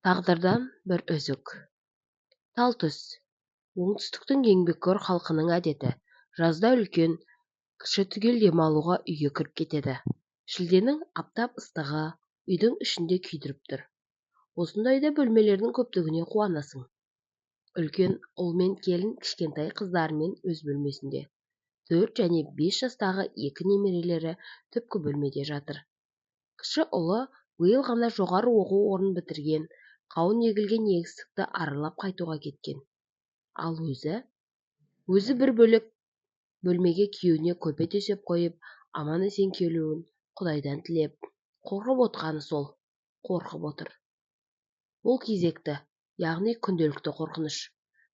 Тағдырдан бір үзік. Тал түс. Оңтүстіктің еңбеккөр халқының әдеті. Жазда үлкен, кіші түгел демалуға үйге кіріп кетеді. Шілденің аптап ыстығы үйдің ішінде күйдіріп тұр. Осындайда бөлмелердің көптігіне қуанасың. Үлкен ұл мен келін кішкентай қыздарымен өз бөлмесінде. 4 және 5 жастағы екі немерелері түпкі бөлмеде жатыр. Кіші ұлы биыл ғана жоғары оқу орнын бітірген, қауын егілген егістікті аралап қайтуға кеткен. Ал өзі бір бөлек бөлмеге күйеуіне көрпе төсеп қойып, аман-есен келуін Құдайдан тілеп, қорқып отқаны сол, қорқып отыр. Бұл кезекті, яғни күнделікті қорқыныш,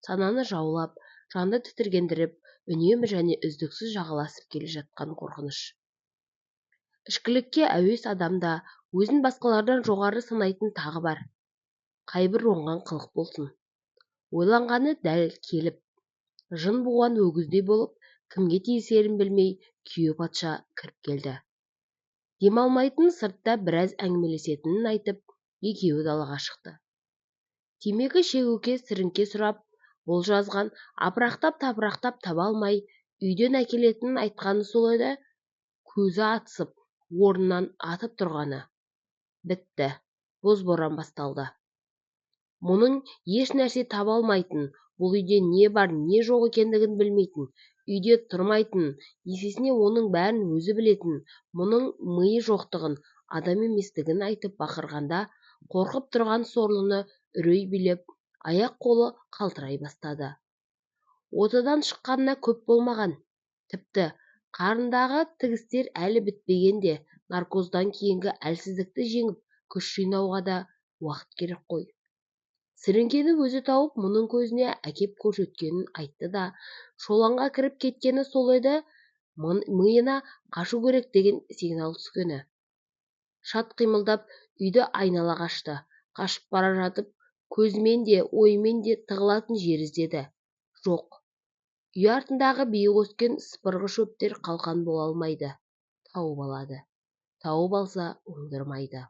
сананы жаулап, жанды тітіргендіріп, үнемі және үздіксіз жағаласып келе жатқан қорқыныш. Ішкілікке әуес адамда өзін басқалардан жоғары санайтын тағы бар. Қайбір оңған қылық болсын. Ойланғаны дәл келіп, жын буған өгіздей болып, кімге тиісерін білмей, күйеу патша кіріп келді. Демалмайтын сыртта біраз әңгімелесетінін айтып, екеуі далаға шықты. Темекі шегуге сіріңке сұрап, бұл жазған апырақтап-тапырақтап таба алмай, үйден әкелетінін айтқаны сол еді, көзі атысып, орнынан атып тұрғаны. Бітті, бозборан басталды. Мұның еш нәрсе таба алмайтын, бұл үйде не бар, не жоқ екендігін білмейтін, үйде тұрмайтын, есесіне оның бәрін өзі білетін, мұның миы жоқтығын, адам еместігін айтып бақырғанда, қорқып тұрған сорлыны үрей билеп, аяқ-қолы қалтырай бастады. Отадан шыққанына көп болмаған. Тіпті қарындағы тігістер әлі бітпегенде, наркоздан кейінгі әлсіздікті жеңіп, күш жинауға да уақыт керек қой. Сіріңкені өзі тауып, мұның көзіне әкеп көрсеткенін айтты да, шоланға кіріп кеткені сол еді, миына қашу керек деген сигнал түскені. Шат қимылдап, үйді айнала қашты. Қашып бара жатып, көзімен де, ойымен де тығылатын жер іздеді. Жоқ. Үй артындағы биік өскен сыпырғы шөптер қалқан бола алмайды. Тауып алады. Тауып алса, оңдырмайды.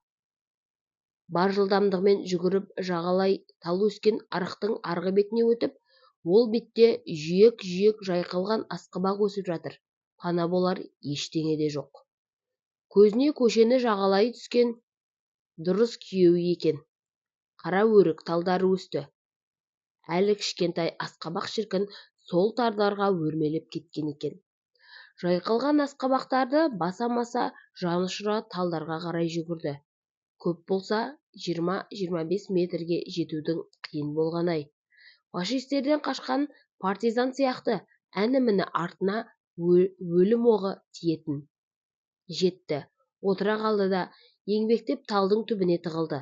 Бар жылдамдығымен жүгіріп, жағалай тал өскен арықтың арғы бетіне өтіп, ол бетте жиек-жиек жайқалған асқабақ өсіп жатыр. Пана болар ештеңе де жоқ. Көзіне көшені жағалай түскен дұрыс күйеуі екен. Қара өрік талдары өсті. Әлі кішкентай асқабақ шіркін сол тардарға өрмелеп кеткен екен. Жайқалған асқабақтарды баса-маса жанұшыра талдарға қарай жүгірді. Көп болса 20-25 метрге жетудің қиын болғаны-ай. Фашистерден қашқан партизан сияқты әні-міні артына өлім оғы тиетін. Жетті, отыра қалды да, еңбектеп талдың түбіне тығылды.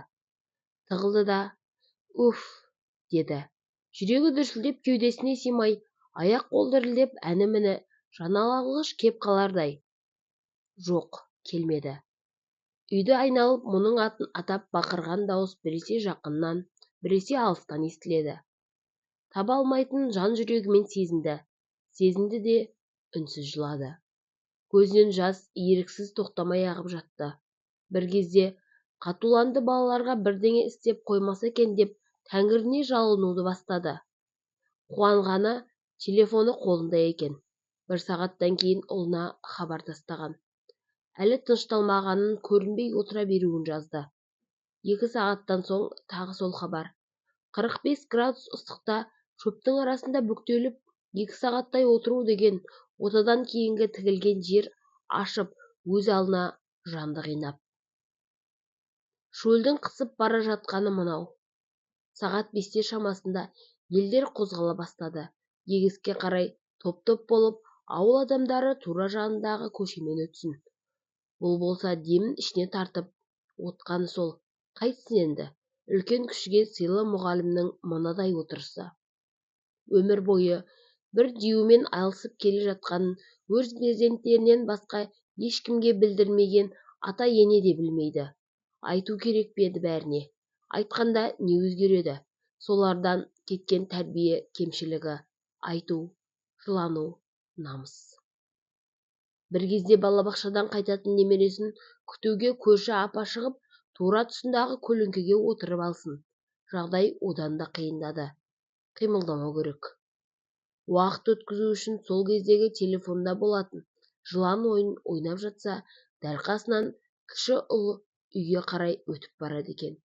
Тығылды да, «Уф!» деді. Жүрегі дүрсілдеп кеудесіне симай, аяқ-қол дірілдеп әні-міні жаналағыш кеп қалардай. Жоқ, келмеді. Үйді айналып, мұның атын атап бақырған дауыс біресе жақыннан, біресе алыстан естіледі. Таба алмайтын жан жүрегімен сезінді. Сезінді де үнсіз жылады. Көзінен жас еріксіз тоқтамай ағып жатты. Бір кезде қатуланды, балаларға бірдеңе істеп қоймаса екен деп Тәңіріне жалынуды бастады. Қуанғаны телефоны қолында екен. Бір сағаттан кейін ұлына хабар тастаған. Әлі тынышталмағанын көрінбей отыра беруін жазды. 2 сағаттан соң тағы сол хабар. 45 градус ыстықта шөптің арасында бүктеліп 2 сағаттай отыру деген отадан кейінгі тігілген жер ашып өз алдына жанды қинап. Шөлдің қысып бара жатқаны мынау. Сағат 5 шамасында елдер қозғала бастады. Егіске қарай топ-топ болып, ауыл адамдары тура жанындағы көшемен өтсін. Бұл болса демін ішіне тартып, отқаны сол. Қайтсын енді, үлкен кішіге сыйлы мұғалімнің мынадай отырысы. Өмір бойы бір диюмен алысып келе жатқанын өз перзенттерінен басқа ешкімге білдірмеген ата-ене де білмейді. Айту керек пе еді бәріне? Айтқанда не өзгереді? Солардан кеткен тәрбие кемшілігі, айту, жылану, намыс. Бір кезде балабақшадан қайтатын немересін күтуге көрші апа шығып, тура тұсындағы көлеңкеге отырып алсын. жағдай одан да қиындады. Қимылдамау керек. Уақыт өткізу үшін сол кездегі телефонда болатын жылан ойын ойнап жатса, дәл қасынан кіші ұлы үйге қарай өтіп барады екен.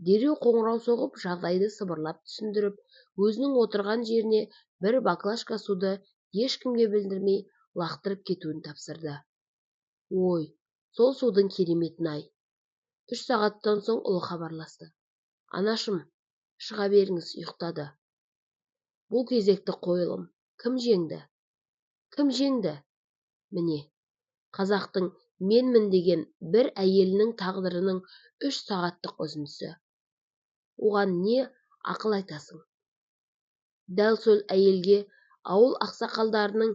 Дереу қоңырау соғып, жағдайды сыбырлап түсіндіріп, өзінің отырған жеріне бір баклажка суды ешкімге білдірмей лақтырып кетуін тапсырды. Ой, сол судың кереметін-ай! 3 сағаттан соң ұлы хабарласты. Анашым, шыға беріңіз, ұйықтады. Бұл кезекті қойылым кім жеңді? Кім жеңді? Міне, қазақтың менмін деген бір әйелінің тағдырының 3 сағаттық үзіндісі. Оған не ақыл айтасың? Дәл сол әйелге ауыл ақсақалдарының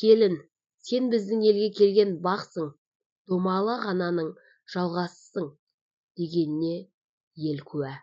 келін, сен біздің елге келген бақсың, домалы ғананың жалғасысың дегеніне ел куә.